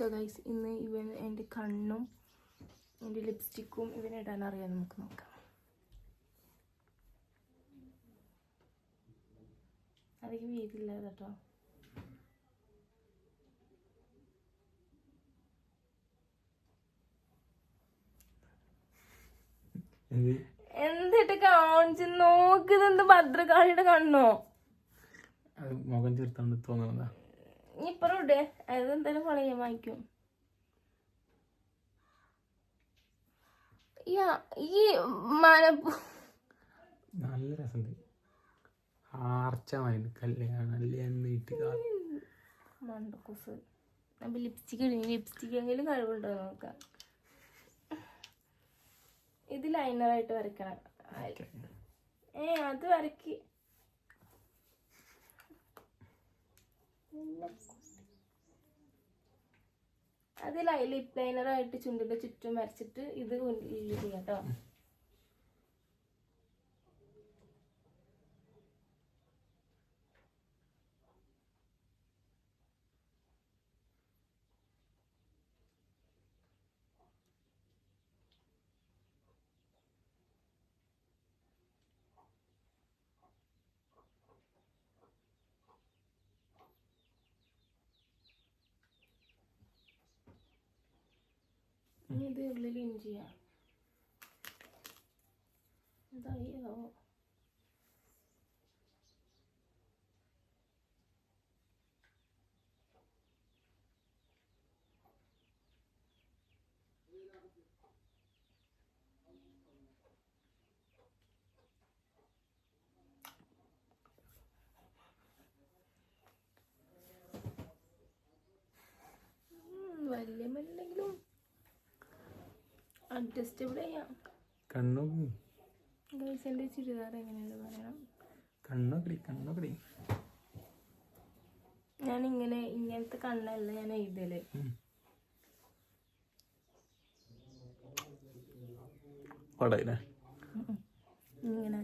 So guys ഇന്ന് എൻ്റെ കണ്ണും എൻ്റെ ലിപ്സ്റ്റിക്കും ഇവനിടാൻ അറിയാൻ നമുക്ക് നോക്കാം. അധികം വീതില്ല കേട്ടോ. എന്നിട്ട് കാണിച്ച് നോക്കുന്നത് ഭദ്രകാളിയുടെ കണ്ണോ? മുഖം ചേർത്താണ്ട് തോന്നുന്നതാ. ഇപ്പറ ഇടേ അതെന്തായാലും കളയാൻ വാങ്ങിക്കും. ഈ നല്ല രസമുണ്ട്. ആർച്ചമായിരുന്നു കല്യാണം മണ്ടക്കൂസ്. അപ്പൊ ലിപ്സ്റ്റിക് ലിപ്സ്റ്റിക് എങ്കിലും കഴിവുണ്ടോ നോക്കാം. ഇത് ലൈനറായിട്ട് വരക്കണം. അത് വരക്കി അത് ലിപ് ലൈനറായിട്ട് ചുണ്ടിന്റെ ചുറ്റും വരച്ചിട്ട് ഇത് ചെയ്യാം കേട്ടോ. ഇത് ഉള്ളിൽ ഇഞ്ചിയാ. എന്തായോ വലിയ മെല്ലെങ്കിലും അഡ്ജസ്റ്റബിൾ ചെയ്യാം. ഗൈസ് എൻ്റെ ചുരിദാർ എങ്ങനെയുണ്ട് പറയണം. കണ്ണൊക്കെ ഞാൻ ഇങ്ങനത്തെ കണ്ണല്ല ഞാൻ എഴുതല്. ഇങ്ങനെ